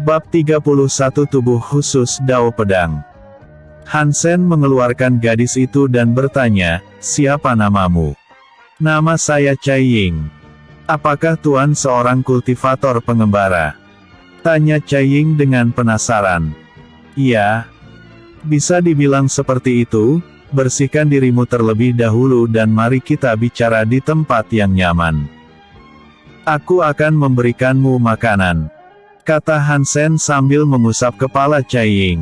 Bab 31 Tubuh Khusus Dao Pedang. Hansen mengeluarkan gadis itu dan bertanya, "Siapa namamu?" "Nama saya Cai Ying." "Apakah Tuan seorang kultivator pengembara?" tanya Cai Ying dengan penasaran. "Iya. Bisa dibilang seperti itu. Bersihkan dirimu terlebih dahulu dan mari kita bicara di tempat yang nyaman. Aku akan memberikanmu makanan," kata Hansen sambil mengusap kepala Cai Ying.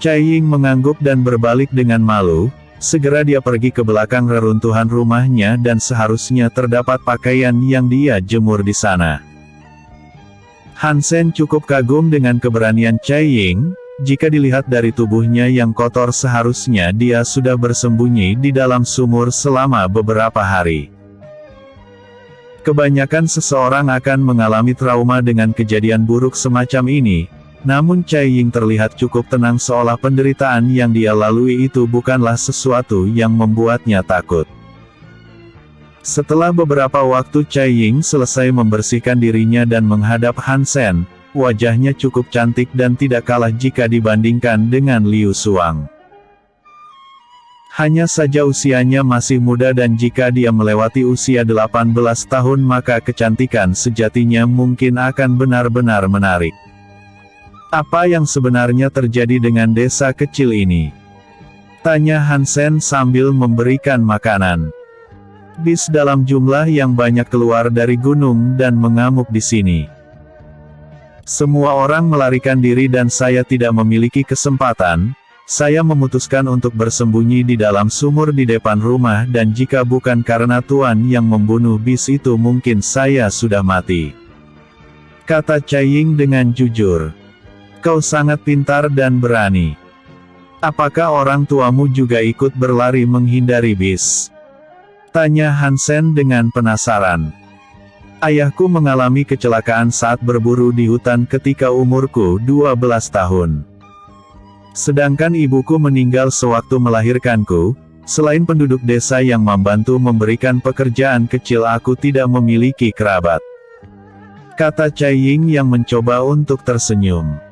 Cai Ying mengangguk dan berbalik dengan malu. Segera dia pergi ke belakang reruntuhan rumahnya dan seharusnya terdapat pakaian yang dia jemur di sana. Hansen cukup kagum dengan keberanian Cai Ying. Jika dilihat dari tubuhnya yang kotor, seharusnya dia sudah bersembunyi di dalam sumur selama beberapa hari. Kebanyakan seseorang akan mengalami trauma dengan kejadian buruk semacam ini, namun Cai Ying terlihat cukup tenang seolah penderitaan yang dia lalui itu bukanlah sesuatu yang membuatnya takut. Setelah beberapa waktu Cai Ying selesai membersihkan dirinya dan menghadap Hansen, wajahnya cukup cantik dan tidak kalah jika dibandingkan dengan Liu Suang. Hanya saja usianya masih muda dan jika dia melewati usia 18 tahun maka kecantikan sejatinya mungkin akan benar-benar menarik. "Apa yang sebenarnya terjadi dengan desa kecil ini?" tanya Hansen sambil memberikan makanan. "Bis dalam jumlah yang banyak keluar dari gunung dan mengamuk di sini. Semua orang melarikan diri dan saya tidak memiliki kesempatan. Saya memutuskan untuk bersembunyi di dalam sumur di depan rumah dan jika bukan karena Tuan yang membunuh bis itu mungkin saya sudah mati," kata Cai Ying dengan jujur. "Kau sangat pintar dan berani. Apakah orang tuamu juga ikut berlari menghindari bis?" tanya Hansen dengan penasaran. "Ayahku mengalami kecelakaan saat berburu di hutan ketika umurku 12 tahun. Sedangkan ibuku meninggal sewaktu melahirkanku. Selain penduduk desa yang membantu memberikan pekerjaan kecil aku tidak memiliki kerabat," kata Cai Ying yang mencoba untuk tersenyum.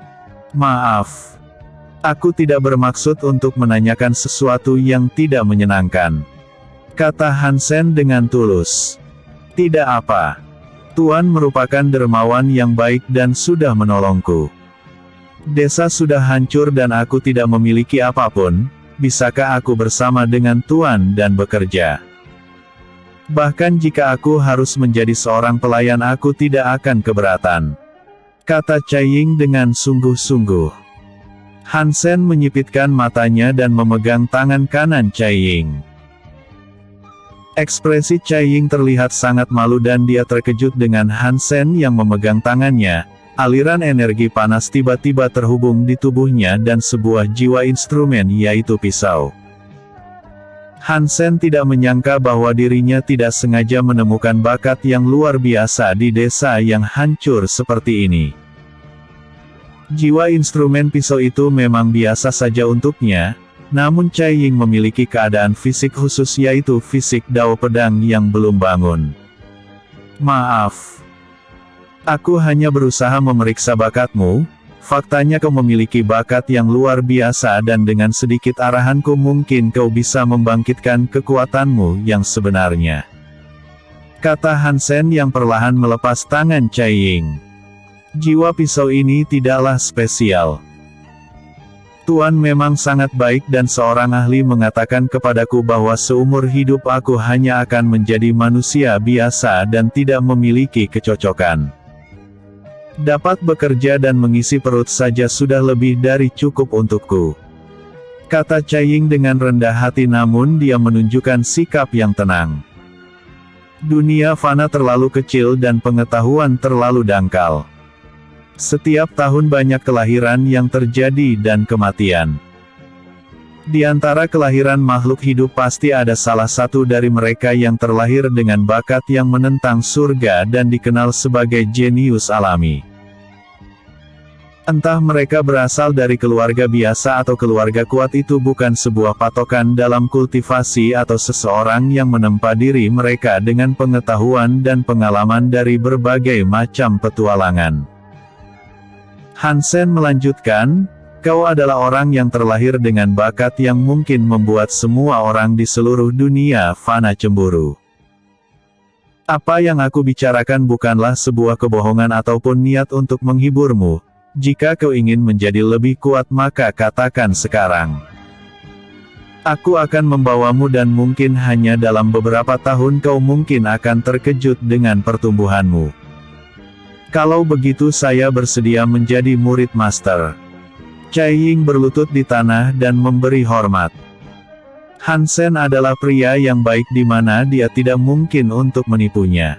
"Maaf. Aku tidak bermaksud untuk menanyakan sesuatu yang tidak menyenangkan," kata Hansen dengan tulus. "Tidak apa. Tuan merupakan dermawan yang baik dan sudah menolongku. Desa sudah hancur dan aku tidak memiliki apapun. Bisakah aku bersama dengan Tuan dan bekerja? Bahkan jika aku harus menjadi seorang pelayan aku tidak akan keberatan," kata Cai Ying dengan sungguh-sungguh. Hansen menyipitkan matanya dan memegang tangan kanan Cai Ying. Ekspresi Cai Ying terlihat sangat malu dan dia terkejut dengan Hansen yang memegang tangannya. Aliran energi panas tiba-tiba terhubung di tubuhnya dan sebuah jiwa instrumen yaitu pisau. Hansen tidak menyangka bahwa dirinya tidak sengaja menemukan bakat yang luar biasa di desa yang hancur seperti ini. Jiwa instrumen pisau itu memang biasa saja untuknya. Namun Cai Ying memiliki keadaan fisik khusus yaitu fisik Dao Pedang yang belum bangun. "Maaf. Aku hanya berusaha memeriksa bakatmu. Faktanya kau memiliki bakat yang luar biasa dan dengan sedikit arahanku mungkin kau bisa membangkitkan kekuatanmu yang sebenarnya," kata Hansen yang perlahan melepas tangan Cai Ying. "Jiwa pisau ini tidaklah spesial. Tuan memang sangat baik dan seorang ahli mengatakan kepadaku bahwa seumur hidup aku hanya akan menjadi manusia biasa dan tidak memiliki kecocokan. Dapat bekerja dan mengisi perut saja sudah lebih dari cukup untukku," kata Cai Ying dengan rendah hati namun dia menunjukkan sikap yang tenang. "Dunia fana terlalu kecil dan pengetahuan terlalu dangkal. Setiap tahun banyak kelahiran yang terjadi dan kematian. Di antara kelahiran makhluk hidup pasti ada salah satu dari mereka yang terlahir dengan bakat yang menentang surga dan dikenal sebagai jenius alami. Entah mereka berasal dari keluarga biasa atau keluarga kuat itu bukan sebuah patokan dalam kultivasi atau seseorang yang menempa diri mereka dengan pengetahuan dan pengalaman dari berbagai macam petualangan. Hansen melanjutkan, kau adalah orang yang terlahir dengan bakat yang mungkin membuat semua orang di seluruh dunia fana cemburu. Apa yang aku bicarakan bukanlah sebuah kebohongan ataupun niat untuk menghiburmu. Jika kau ingin menjadi lebih kuat maka katakan sekarang. Aku akan membawamu dan mungkin hanya dalam beberapa tahun kau mungkin akan terkejut dengan pertumbuhanmu. Kalau begitu saya bersedia menjadi murid master. Cai Ying berlutut di tanah dan memberi hormat. Hansen adalah pria yang baik di mana dia tidak mungkin untuk menipunya.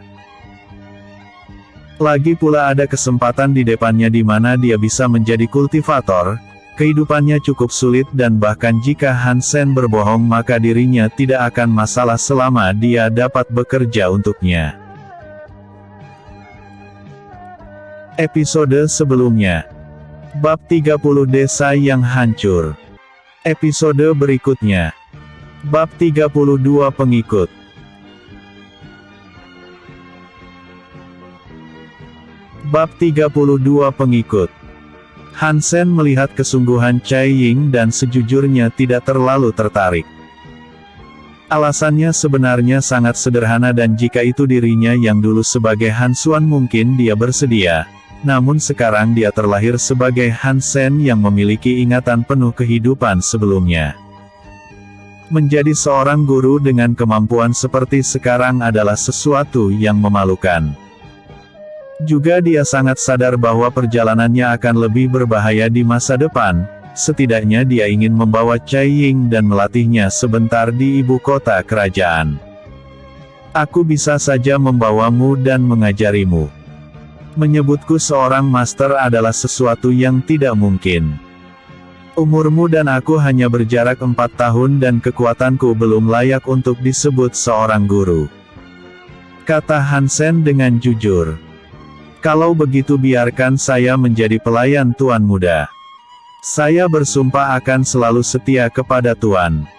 Lagi pula ada kesempatan di depannya di mana dia bisa menjadi kultivator. Kehidupannya cukup sulit dan bahkan jika Hansen berbohong maka dirinya tidak akan masalah selama dia dapat bekerja untuknya. Episode sebelumnya. Bab 30 Desa yang Hancur. Episode berikutnya. Bab 32 Pengikut. Bab 32 Pengikut. Hansen melihat kesungguhan Cai Ying dan sejujurnya tidak terlalu tertarik. Alasannya sebenarnya sangat sederhana dan jika itu dirinya yang dulu sebagai Hansuan mungkin dia bersedia. Namun sekarang dia terlahir sebagai Hansen yang memiliki ingatan penuh kehidupan sebelumnya. Menjadi seorang guru dengan kemampuan seperti sekarang adalah sesuatu yang memalukan. Juga dia sangat sadar bahwa perjalanannya akan lebih berbahaya di masa depan, setidaknya dia ingin membawa Cai Ying dan melatihnya sebentar di ibu kota kerajaan. Aku bisa saja membawamu dan mengajarimu. Menyebutku seorang master adalah sesuatu yang tidak mungkin. Umurmu dan aku hanya berjarak 4 tahun dan kekuatanku belum layak untuk disebut seorang guru. Kata Hansen dengan jujur. Kalau begitu biarkan saya menjadi pelayan Tuan Muda. Saya bersumpah akan selalu setia kepada Tuan.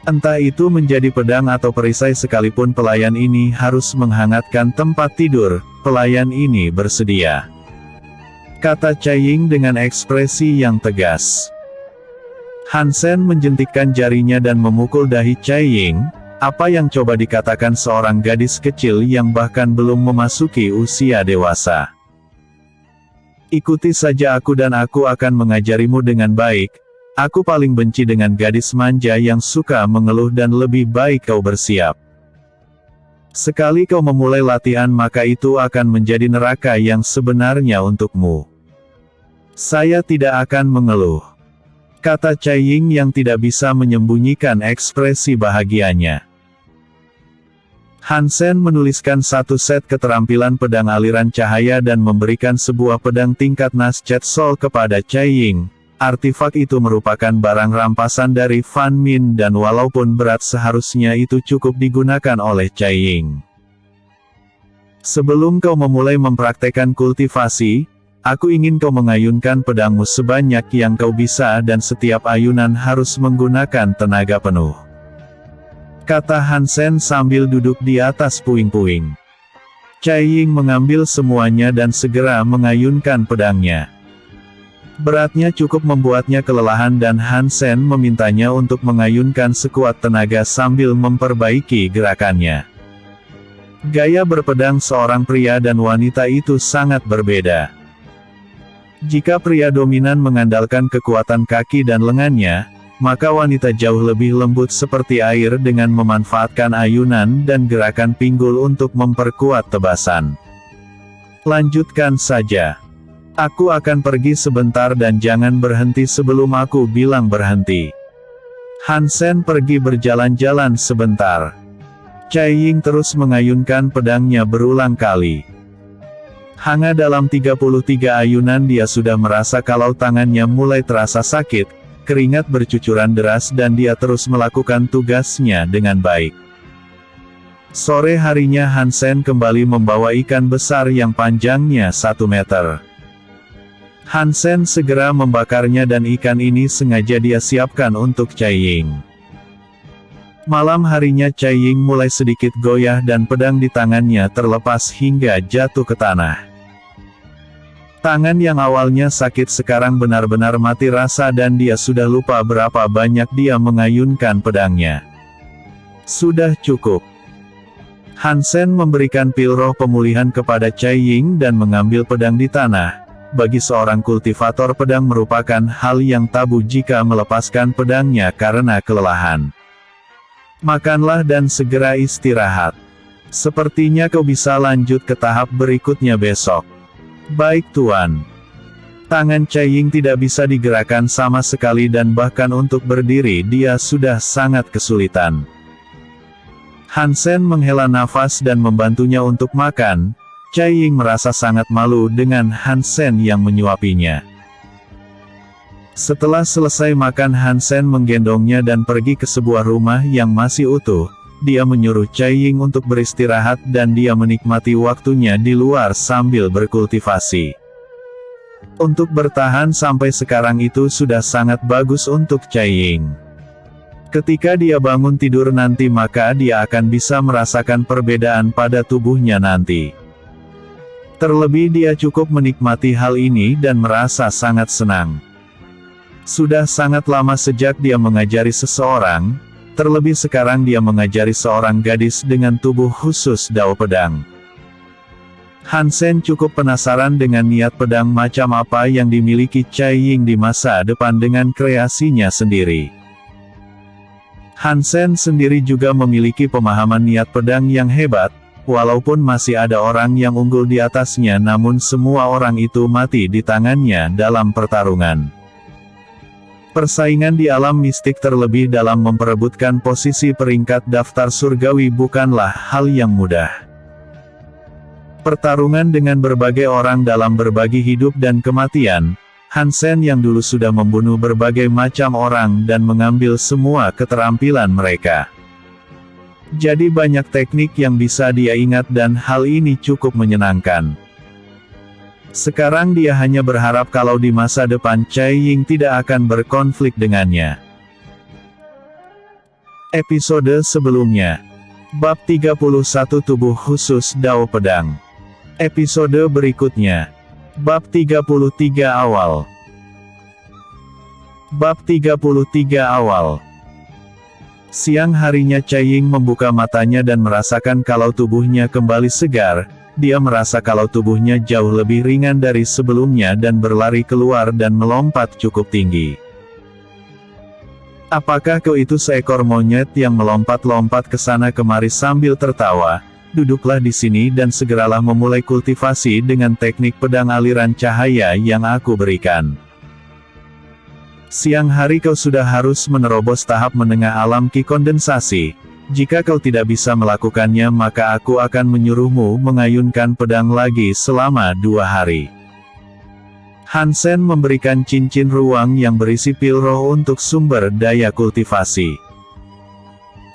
Entah itu menjadi pedang atau perisai sekalipun pelayan ini harus menghangatkan tempat tidur, pelayan ini bersedia. Kata Cai Ying dengan ekspresi yang tegas. Hansen menjentikkan jarinya dan memukul dahi Cai Ying. Apa yang coba dikatakan seorang gadis kecil yang bahkan belum memasuki usia dewasa. Ikuti saja aku dan aku akan mengajarimu dengan baik. Aku paling benci dengan gadis manja yang suka mengeluh dan lebih baik kau bersiap. Sekali kau memulai latihan maka itu akan menjadi neraka yang sebenarnya untukmu. Saya tidak akan mengeluh. Kata Cai Ying yang tidak bisa menyembunyikan ekspresi bahagianya. Hansen menuliskan satu set keterampilan pedang aliran cahaya dan memberikan sebuah pedang tingkat Naschet Sol kepada Cai Ying. Artifak itu merupakan barang rampasan dari Fan Min dan walaupun berat seharusnya itu cukup digunakan oleh Cai Ying. Sebelum kau memulai mempraktekkan kultivasi, aku ingin kau mengayunkan pedangmu sebanyak yang kau bisa dan setiap ayunan harus menggunakan tenaga penuh. Kata Hansen sambil duduk di atas puing-puing. Cai Ying mengambil semuanya dan segera mengayunkan pedangnya. Beratnya cukup membuatnya kelelahan dan Hansen memintanya untuk mengayunkan sekuat tenaga sambil memperbaiki gerakannya. Gaya berpedang seorang pria dan wanita itu sangat berbeda. Jika pria dominan mengandalkan kekuatan kaki dan lengannya, maka wanita jauh lebih lembut seperti air dengan memanfaatkan ayunan dan gerakan pinggul untuk memperkuat tebasan. Lanjutkan saja. Aku akan pergi sebentar dan jangan berhenti sebelum aku bilang berhenti. Hansen pergi berjalan-jalan sebentar. Cai Ying terus mengayunkan pedangnya berulang kali. Hanya dalam 33 ayunan dia sudah merasa kalau tangannya mulai terasa sakit, keringat bercucuran deras dan dia terus melakukan tugasnya dengan baik. Sore harinya Hansen kembali membawa ikan besar yang panjangnya 1 meter. Hansen segera membakarnya dan ikan ini sengaja dia siapkan untuk Cai Ying. Malam harinya Cai Ying mulai sedikit goyah dan pedang di tangannya terlepas hingga jatuh ke tanah. Tangan yang awalnya sakit sekarang benar-benar mati rasa dan dia sudah lupa berapa banyak dia mengayunkan pedangnya. Sudah cukup. Han Sen memberikan pil roh pemulihan kepada Cai Ying dan mengambil pedang di tanah. Bagi seorang kultivator pedang merupakan hal yang tabu jika melepaskan pedangnya karena kelelahan. Makanlah dan segera istirahat. Sepertinya kau bisa lanjut ke tahap berikutnya besok. Baik Tuan. Tangan Cai Ying tidak bisa digerakkan sama sekali dan bahkan untuk berdiri dia sudah sangat kesulitan. Han Sen menghela nafas dan membantunya untuk makan. Cai Ying merasa sangat malu dengan Han Sen yang menyuapinya. Setelah selesai makan Han Sen menggendongnya dan pergi ke sebuah rumah yang masih utuh. Dia menyuruh Cai Ying untuk beristirahat dan dia menikmati waktunya di luar sambil berkultivasi. Untuk bertahan sampai sekarang itu sudah sangat bagus untuk Cai Ying. Ketika dia bangun tidur nanti maka dia akan bisa merasakan perbedaan pada tubuhnya nanti. Terlebih dia cukup menikmati hal ini dan merasa sangat senang. Sudah sangat lama sejak dia mengajari seseorang. Terlebih sekarang dia mengajari seorang gadis dengan tubuh khusus dao pedang. Han Sen cukup penasaran dengan niat pedang macam apa yang dimiliki Cai Ying di masa depan dengan kreasinya sendiri. Han Sen sendiri juga memiliki pemahaman niat pedang yang hebat, walaupun masih ada orang yang unggul di atasnya namun semua orang itu mati di tangannya dalam pertarungan. Persaingan di alam mistik terlebih dalam memperebutkan posisi peringkat daftar surgawi bukanlah hal yang mudah. Pertarungan dengan berbagai orang dalam berbagi hidup dan kematian, Han Sen yang dulu sudah membunuh berbagai macam orang dan mengambil semua keterampilan mereka. Jadi banyak teknik yang bisa dia ingat dan hal ini cukup menyenangkan. Sekarang dia hanya berharap kalau di masa depan Cai Ying tidak akan berkonflik dengannya. Episode sebelumnya. Bab 31 Tubuh Khusus Dao Pedang. Episode berikutnya. Bab 33 Awal. Bab 33 Awal. Siang harinya Cai Ying membuka matanya dan merasakan kalau tubuhnya kembali segar. Dia merasa kalau tubuhnya jauh lebih ringan dari sebelumnya dan berlari keluar dan melompat cukup tinggi. Apakah kau itu seekor monyet yang melompat-lompat ke sana kemari sambil tertawa? Duduklah di sini dan segeralah memulai kultivasi dengan teknik pedang aliran cahaya yang aku berikan. Siang hari kau sudah harus menerobos tahap menengah alam ki kondensasi. Jika kau tidak bisa melakukannya maka aku akan menyuruhmu mengayunkan pedang lagi selama 2 hari. Han Sen memberikan cincin ruang yang berisi pil roh untuk sumber daya kultivasi.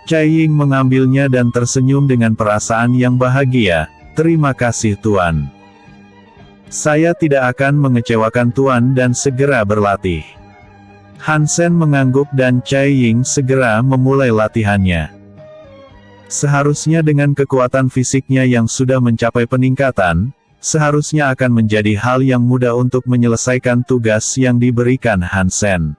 Cai Ying mengambilnya dan tersenyum dengan perasaan yang bahagia. Terima kasih Tuan. Saya tidak akan mengecewakan Tuan dan segera berlatih. Han Sen mengangguk dan Cai Ying segera memulai latihannya. Seharusnya dengan kekuatan fisiknya yang sudah mencapai peningkatan, seharusnya akan menjadi hal yang mudah untuk menyelesaikan tugas yang diberikan Han Sen.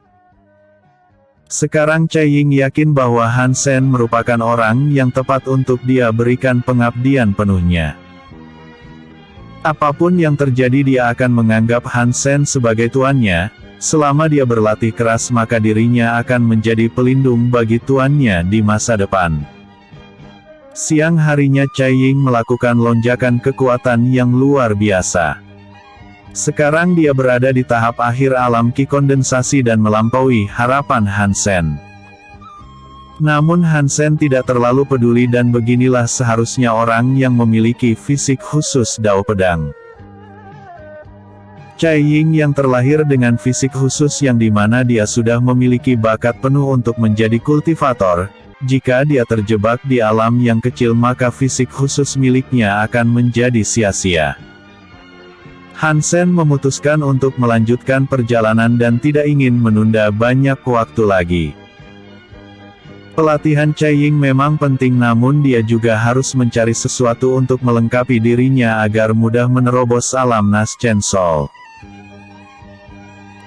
Sekarang Cai Ying yakin bahwa Han Sen merupakan orang yang tepat untuk dia berikan pengabdian penuhnya. Apapun yang terjadi dia akan menganggap Han Sen sebagai tuannya, selama dia berlatih keras maka dirinya akan menjadi pelindung bagi tuannya di masa depan. Siang harinya Cai Ying melakukan lonjakan kekuatan yang luar biasa. Sekarang dia berada di tahap akhir alam ki kondensasi dan melampaui harapan Han Sen. Namun Han Sen tidak terlalu peduli dan beginilah seharusnya orang yang memiliki fisik khusus dao pedang. Cai Ying yang terlahir dengan fisik khusus yang dimana dia sudah memiliki bakat penuh untuk menjadi kultivator. Jika dia terjebak di alam yang kecil maka fisik khusus miliknya akan menjadi sia-sia. Han Sen memutuskan untuk melanjutkan perjalanan dan tidak ingin menunda banyak waktu lagi. Pelatihan Cai Ying memang penting namun dia juga harus mencari sesuatu untuk melengkapi dirinya agar mudah menerobos alam Naschen Soul.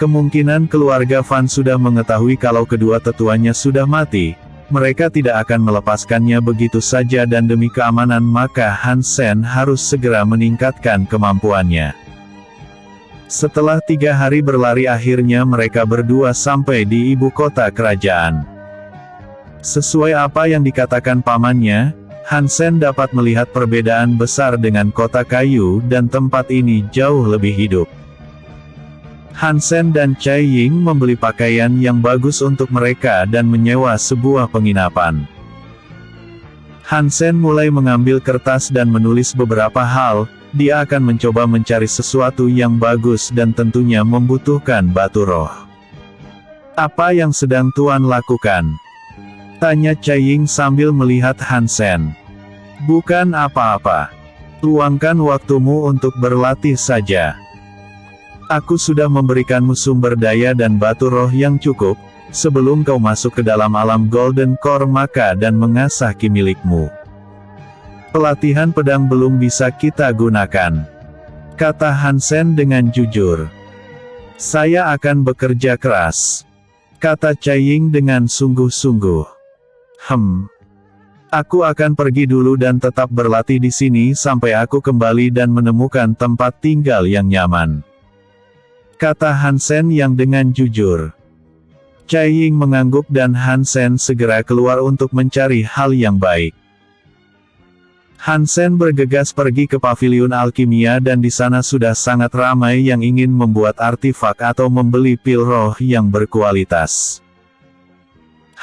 Kemungkinan keluarga Van sudah mengetahui kalau kedua tetuanya sudah mati. Mereka tidak akan melepaskannya begitu saja dan demi keamanan maka Han Sen harus segera meningkatkan kemampuannya. Setelah 3 hari berlari akhirnya mereka berdua sampai di ibu kota kerajaan. Sesuai apa yang dikatakan pamannya, Han Sen dapat melihat perbedaan besar dengan kota kayu dan tempat ini jauh lebih hidup. Han Sen dan Cai Ying membeli pakaian yang bagus untuk mereka dan menyewa sebuah penginapan. Han Sen mulai mengambil kertas dan menulis beberapa hal. Dia akan mencoba mencari sesuatu yang bagus dan tentunya membutuhkan batu roh. Apa yang sedang Tuan lakukan? Tanya Cai Ying sambil melihat Han Sen. Bukan apa-apa. Luangkan waktumu untuk berlatih saja. Aku sudah memberikanmu sumber daya dan batu roh yang cukup, sebelum kau masuk ke dalam alam Golden Core Maka dan mengasah ki milikmu. Pelatihan pedang belum bisa kita gunakan. Kata Han Sen dengan jujur. Saya akan bekerja keras. Kata Cai Ying dengan sungguh-sungguh. Aku akan pergi dulu dan tetap berlatih di sini sampai aku kembali dan menemukan tempat tinggal yang nyaman. Kata Han Sen yang dengan jujur. Cai Ying mengangguk dan Han Sen segera keluar untuk mencari hal yang baik. Han Sen bergegas pergi ke paviliun alkimia dan di sana sudah sangat ramai yang ingin membuat artefak atau membeli pil roh yang berkualitas.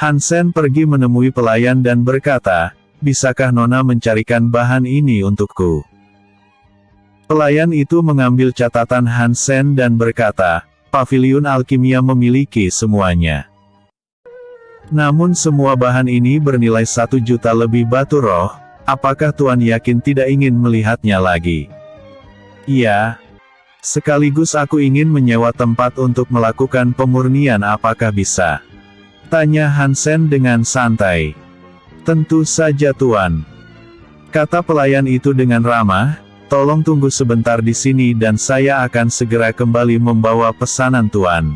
Han Sen pergi menemui pelayan dan berkata, bisakah Nona mencarikan bahan ini untukku? Pelayan itu mengambil catatan Han Sen dan berkata, paviliun alkimia memiliki semuanya. Namun semua bahan ini bernilai 1 juta lebih batu roh, apakah Tuan yakin tidak ingin melihatnya lagi? Iya. Sekaligus aku ingin menyewa tempat untuk melakukan pemurnian apakah bisa? Tanya Han Sen dengan santai. Tentu saja Tuan. Kata pelayan itu dengan ramah. Tolong tunggu sebentar di sini dan saya akan segera kembali membawa pesanan Tuan.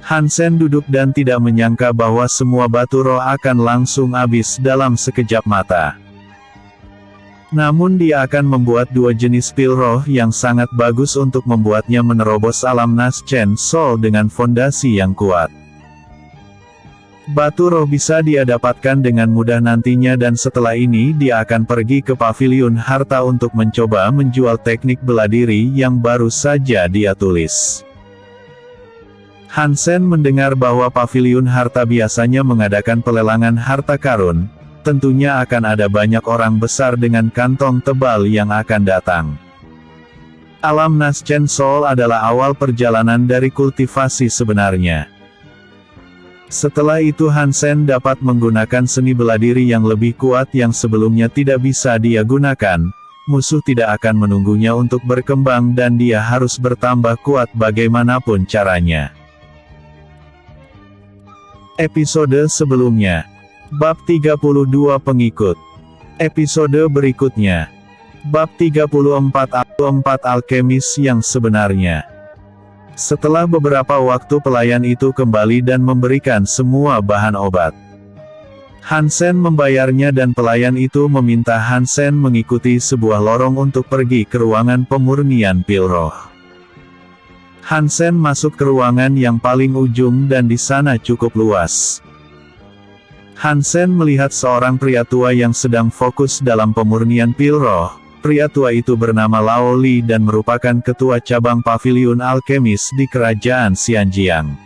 Han Sen duduk dan tidak menyangka bahwa semua batu roh akan langsung habis dalam sekejap mata. Namun dia akan membuat 2 jenis pil roh yang sangat bagus untuk membuatnya menerobos alam Naschen Soul dengan fondasi yang kuat. Batu roh bisa dia dapatkan dengan mudah nantinya dan setelah ini dia akan pergi ke paviliun harta untuk mencoba menjual teknik bela diri yang baru saja dia tulis. Han Sen mendengar bahwa paviliun harta biasanya mengadakan pelelangan harta karun, tentunya akan ada banyak orang besar dengan kantong tebal yang akan datang. Alam Naschen Soul adalah awal perjalanan dari kultivasi sebenarnya. Setelah itu Han Sen dapat menggunakan seni bela diri yang lebih kuat yang sebelumnya tidak bisa dia gunakan, musuh tidak akan menunggunya untuk berkembang dan dia harus bertambah kuat bagaimanapun caranya. Episode sebelumnya. Bab 32 Pengikut. Episode berikutnya. Bab 34 Alkemis yang sebenarnya. Setelah beberapa waktu pelayan itu kembali dan memberikan semua bahan obat. Han Sen membayarnya dan pelayan itu meminta Han Sen mengikuti sebuah lorong untuk pergi ke ruangan pemurnian pil roh. Han Sen masuk ke ruangan yang paling ujung dan di sana cukup luas. Han Sen melihat seorang pria tua yang sedang fokus dalam pemurnian pil roh. Pria tua itu bernama Lao Li dan merupakan ketua cabang paviliun alkemis di kerajaan Xianjiang.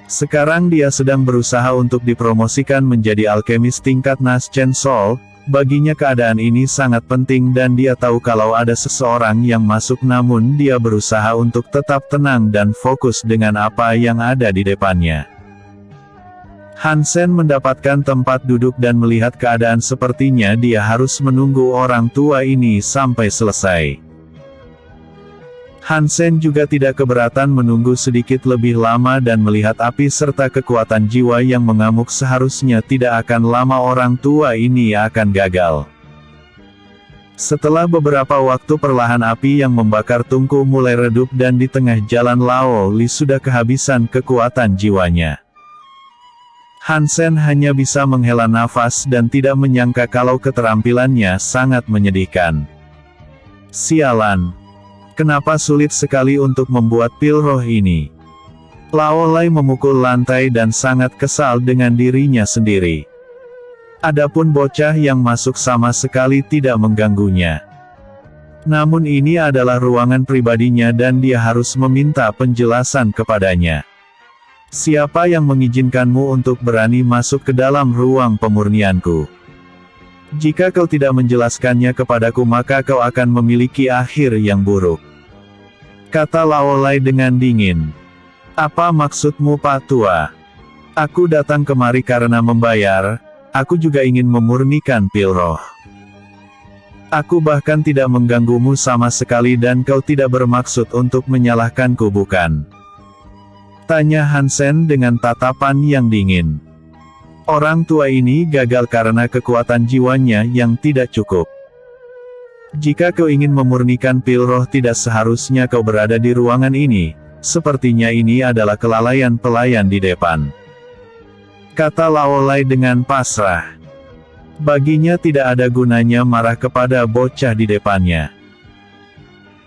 Sekarang dia sedang berusaha untuk dipromosikan menjadi alkemis tingkat Naschen Soul. Baginya keadaan ini sangat penting dan dia tahu kalau ada seseorang yang masuk namun dia berusaha untuk tetap tenang dan fokus dengan apa yang ada di depannya. Han Sen mendapatkan tempat duduk dan melihat keadaan sepertinya dia harus menunggu orang tua ini sampai selesai. Han Sen juga tidak keberatan menunggu sedikit lebih lama dan melihat api serta kekuatan jiwa yang mengamuk seharusnya tidak akan lama orang tua ini akan gagal. Setelah beberapa waktu perlahan api yang membakar tungku mulai redup dan di tengah jalan Lao Li sudah kehabisan kekuatan jiwanya. Han Sen hanya bisa menghela nafas dan tidak menyangka kalau keterampilannya sangat menyedihkan. Sialan. Kenapa sulit sekali untuk membuat pil roh ini? Lao Li memukul lantai dan sangat kesal dengan dirinya sendiri. Adapun bocah yang masuk sama sekali tidak mengganggunya. Namun ini adalah ruangan pribadinya dan dia harus meminta penjelasan kepadanya. Siapa yang mengizinkanmu untuk berani masuk ke dalam ruang pemurnianku? Jika kau tidak menjelaskannya kepadaku maka kau akan memiliki akhir yang buruk. Kata Lao Li dengan dingin. Apa maksudmu Pak Tua? Aku datang kemari karena membayar. Aku juga ingin memurnikan pil roh. Aku bahkan tidak mengganggumu sama sekali dan kau tidak bermaksud untuk menyalahkanku bukan? Tanya Han Sen dengan tatapan yang dingin. Orang tua ini gagal karena kekuatan jiwanya yang tidak cukup. Jika kau ingin memurnikan pil roh tidak seharusnya kau berada di ruangan ini, sepertinya ini adalah kelalaian pelayan di depan. Kata Lao Li dengan pasrah. Baginya tidak ada gunanya marah kepada bocah di depannya.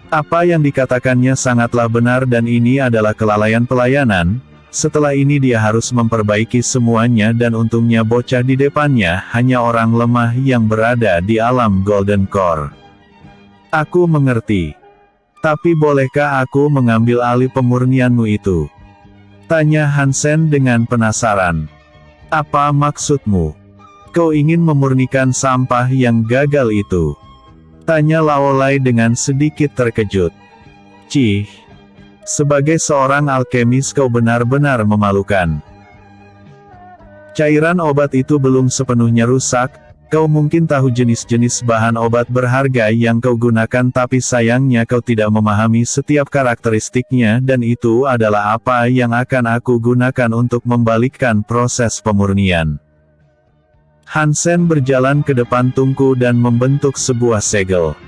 Apa yang dikatakannya sangatlah benar dan ini adalah kelalaian pelayanan. Setelah ini dia harus memperbaiki semuanya dan untungnya bocah di depannya hanya orang lemah yang berada di alam Golden Core. Aku mengerti. Tapi bolehkah aku mengambil alih pemurnianmu itu? Tanya Han Sen dengan penasaran. Apa maksudmu? Kau ingin memurnikan sampah yang gagal itu? Tanya Lao Li dengan sedikit terkejut. Cih. Sebagai seorang alkemis kau benar-benar memalukan. Cairan obat itu belum sepenuhnya rusak. Kau mungkin tahu jenis-jenis bahan obat berharga yang kau gunakan tapi sayangnya kau tidak memahami setiap karakteristiknya dan itu adalah apa yang akan aku gunakan untuk membalikkan proses pemurnian. Han Sen berjalan ke depan tungku dan membentuk sebuah segel.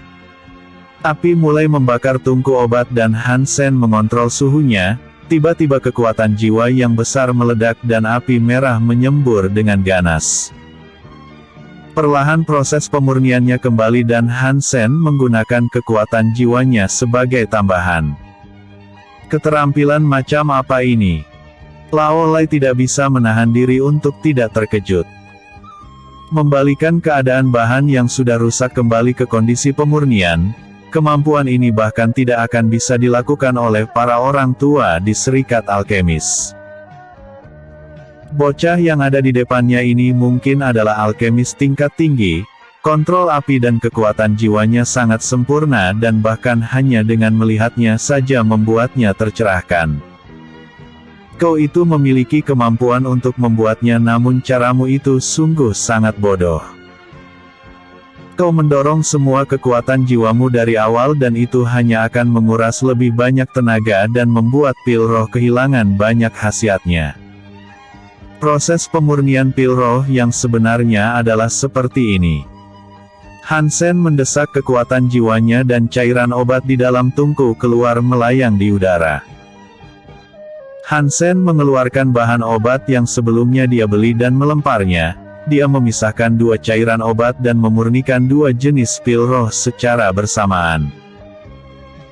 Api mulai membakar tungku obat dan Han Sen mengontrol suhunya, tiba-tiba kekuatan jiwa yang besar meledak dan api merah menyembur dengan ganas. Perlahan proses pemurniannya kembali dan Han Sen menggunakan kekuatan jiwanya sebagai tambahan. Keterampilan macam apa ini? Lao Li tidak bisa menahan diri untuk tidak terkejut. Membalikan keadaan bahan yang sudah rusak kembali ke kondisi pemurnian, kemampuan ini bahkan tidak akan bisa dilakukan oleh para orang tua di Serikat Alkemis. Bocah yang ada di depannya ini mungkin adalah alkemis tingkat tinggi, kontrol api dan kekuatan jiwanya sangat sempurna dan bahkan hanya dengan melihatnya saja membuatnya tercerahkan. Kau itu memiliki kemampuan untuk membuatnya namun caramu itu sungguh sangat bodoh. Kau mendorong semua kekuatan jiwamu dari awal dan itu hanya akan menguras lebih banyak tenaga dan membuat pil roh kehilangan banyak khasiatnya. Proses pemurnian pil roh yang sebenarnya adalah seperti ini. Han Sen mendesak kekuatan jiwanya dan cairan obat di dalam tungku keluar melayang di udara. Han Sen mengeluarkan bahan obat yang sebelumnya dia beli dan melemparnya. Dia memisahkan dua cairan obat dan memurnikan dua jenis pil roh secara bersamaan.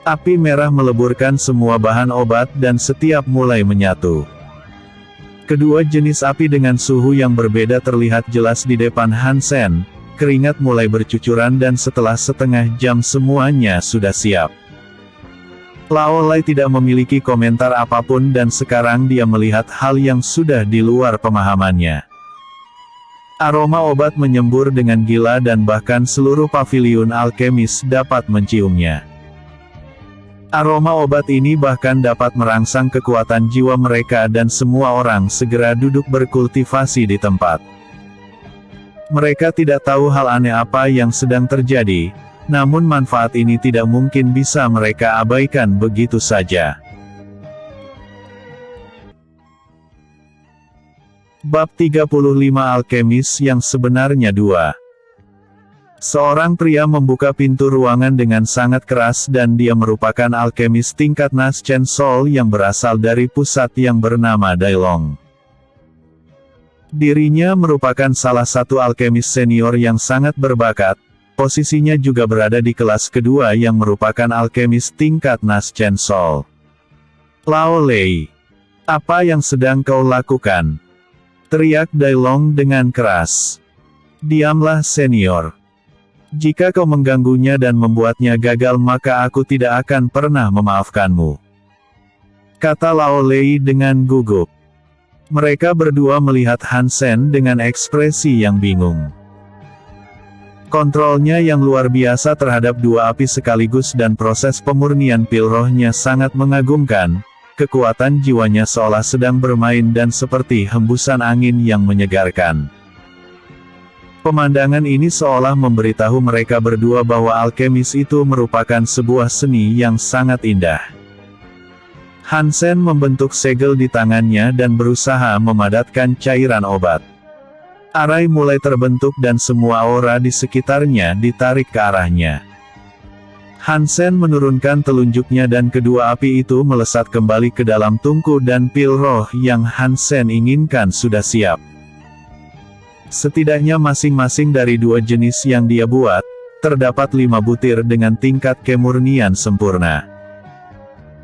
Api merah meleburkan semua bahan obat dan setiap mulai menyatu. Kedua jenis api dengan suhu yang berbeda terlihat jelas di depan Han Sen, keringat mulai bercucuran dan setelah setengah jam semuanya sudah siap. Lao Li tidak memiliki komentar apapun dan sekarang dia melihat hal yang sudah di luar pemahamannya. Aroma obat menyembur dengan gila dan bahkan seluruh paviliun alkemis dapat menciumnya. Aroma obat ini bahkan dapat merangsang kekuatan jiwa mereka dan semua orang segera duduk berkultivasi di tempat. Mereka tidak tahu hal aneh apa yang sedang terjadi, namun manfaat ini tidak mungkin bisa mereka abaikan begitu saja. Bab 35 Alkemis yang sebenarnya 2. Seorang pria membuka pintu ruangan dengan sangat keras dan dia merupakan alkemis tingkat Naschen Sol yang berasal dari pusat yang bernama Dailong. Dirinya merupakan salah satu alkemis senior yang sangat berbakat, posisinya juga berada di kelas kedua yang merupakan alkemis tingkat Naschen Sol. Lao Lei, apa yang sedang kau lakukan? Teriak Dailong dengan keras. Diamlah senior. Jika kau mengganggunya dan membuatnya gagal maka aku tidak akan pernah memaafkanmu. Kata Lao Lei dengan gugup. Mereka berdua melihat Hansen dengan ekspresi yang bingung. Kontrolnya yang luar biasa terhadap dua api sekaligus dan proses pemurnian pil rohnya sangat mengagumkan, kekuatan jiwanya seolah sedang bermain dan seperti hembusan angin yang menyegarkan. Pemandangan ini seolah memberitahu mereka berdua bahwa alkemis itu merupakan sebuah seni yang sangat indah. Hansen membentuk segel di tangannya dan berusaha memadatkan cairan obat. Arai mulai terbentuk dan semua aura di sekitarnya ditarik ke arahnya. Hansen menurunkan telunjuknya dan kedua api itu melesat kembali ke dalam tungku dan pil roh yang Hansen inginkan sudah siap. Setidaknya masing-masing dari dua jenis yang dia buat, terdapat 5 butir dengan tingkat kemurnian sempurna.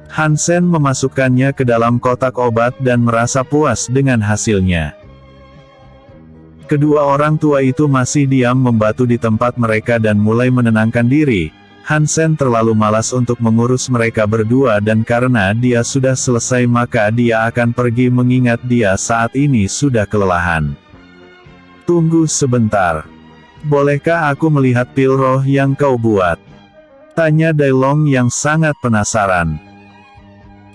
Hansen memasukkannya ke dalam kotak obat dan merasa puas dengan hasilnya. Kedua orang tua itu masih diam membatu di tempat mereka dan mulai menenangkan diri. Hansen terlalu malas untuk mengurus mereka berdua dan karena dia sudah selesai maka dia akan pergi mengingat dia saat ini sudah kelelahan. Tunggu sebentar. Bolehkah aku melihat pil roh yang kau buat? Tanya Dailong yang sangat penasaran.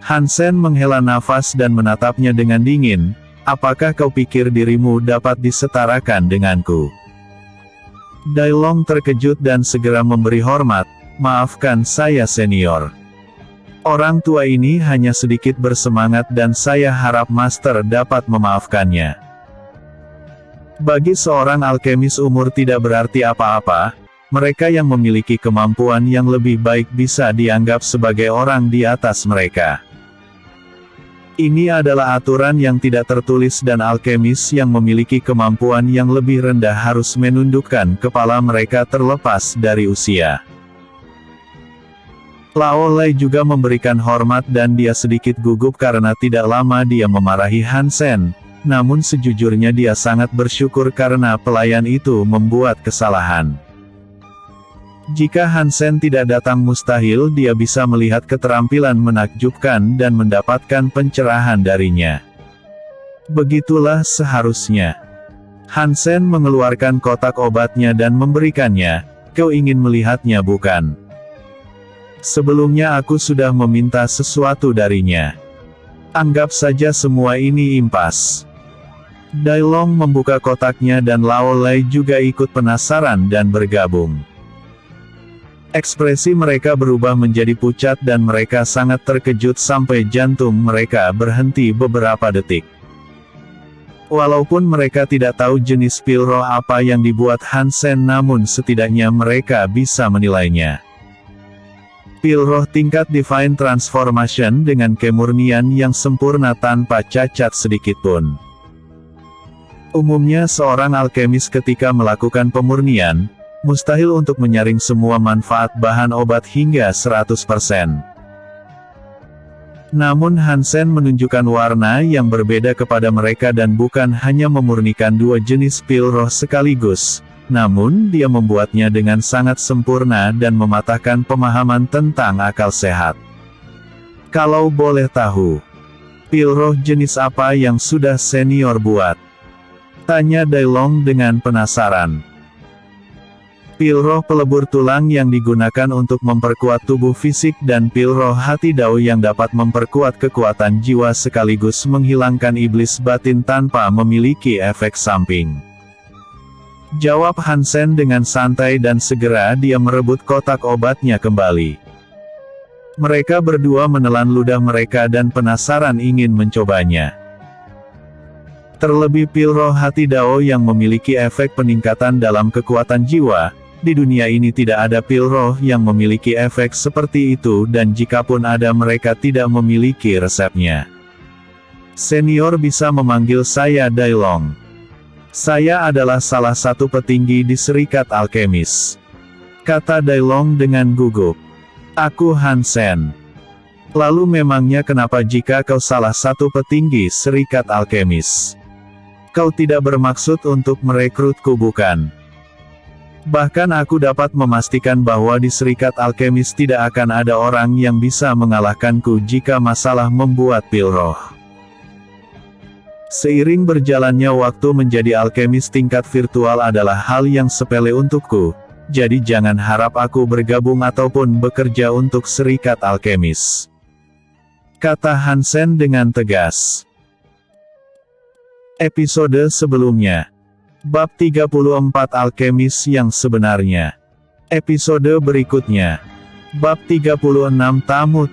Hansen menghela nafas dan menatapnya dengan dingin. Apakah kau pikir dirimu dapat disetarakan denganku? Dailong terkejut dan segera memberi hormat. Maafkan saya senior. Orang tua ini hanya sedikit bersemangat dan saya harap master dapat memaafkannya. Bagi seorang alkemis umur tidak berarti apa-apa, mereka yang memiliki kemampuan yang lebih baik bisa dianggap sebagai orang di atas mereka. Ini adalah aturan yang tidak tertulis dan alkemis yang memiliki kemampuan yang lebih rendah harus menundukkan kepala mereka terlepas dari usia. Lao Lei juga memberikan hormat dan dia sedikit gugup karena tidak lama dia memarahi Hansen. Namun sejujurnya dia sangat bersyukur karena pelayan itu membuat kesalahan. Jika Hansen tidak datang mustahil dia bisa melihat keterampilan menakjubkan dan mendapatkan pencerahan darinya. Begitulah seharusnya. Hansen mengeluarkan kotak obatnya dan memberikannya. Kau ingin melihatnya bukan? Sebelumnya aku sudah meminta sesuatu darinya. Anggap saja semua ini impas. Dailong membuka kotaknya dan Lao Lei juga ikut penasaran dan bergabung. Ekspresi mereka berubah menjadi pucat dan mereka sangat terkejut sampai jantung mereka berhenti beberapa detik. Walaupun mereka tidak tahu jenis pil roh apa yang dibuat Hansen namun setidaknya mereka bisa menilainya. Pil roh tingkat Divine Transformation dengan kemurnian yang sempurna tanpa cacat sedikitpun. Umumnya seorang alkemis ketika melakukan pemurnian, mustahil untuk menyaring semua manfaat bahan obat hingga 100%. Namun Hansen menunjukkan warna yang berbeda kepada mereka dan bukan hanya memurnikan dua jenis pil roh sekaligus, namun dia membuatnya dengan sangat sempurna dan mematahkan pemahaman tentang akal sehat. Kalau boleh tahu, pil roh jenis apa yang sudah senior buat? Tanya Dailong dengan penasaran. Pil roh pelebur tulang yang digunakan untuk memperkuat tubuh fisik dan pil roh hati Dao yang dapat memperkuat kekuatan jiwa sekaligus menghilangkan iblis batin tanpa memiliki efek samping. Jawab Hansen dengan santai dan segera dia merebut kotak obatnya kembali. Mereka berdua menelan ludah mereka dan penasaran ingin mencobanya. Terlebih pil roh hati Dao yang memiliki efek peningkatan dalam kekuatan jiwa, Di dunia ini tidak ada pil roh yang memiliki efek seperti itu dan jikapun ada mereka tidak memiliki resepnya. Senior bisa memanggil saya Dailong. Saya adalah salah satu petinggi di Serikat Alkemis. Kata Dailong dengan gugup. Aku Hansen. Lalu memangnya kenapa jika kau salah satu petinggi Serikat Alkemis? Kau tidak bermaksud untuk merekrutku bukan? Bahkan aku dapat memastikan bahwa di Serikat Alkemis tidak akan ada orang yang bisa mengalahkanku jika masalah membuat pil roh. Seiring berjalannya waktu menjadi alkemis tingkat virtual adalah hal yang sepele untukku, jadi jangan harap aku bergabung ataupun bekerja untuk Serikat Alkemis. Kata Hansen dengan tegas. Episode sebelumnya. Bab 34 Alkemis yang sebenarnya. Episode berikutnya. Bab 36 Tamu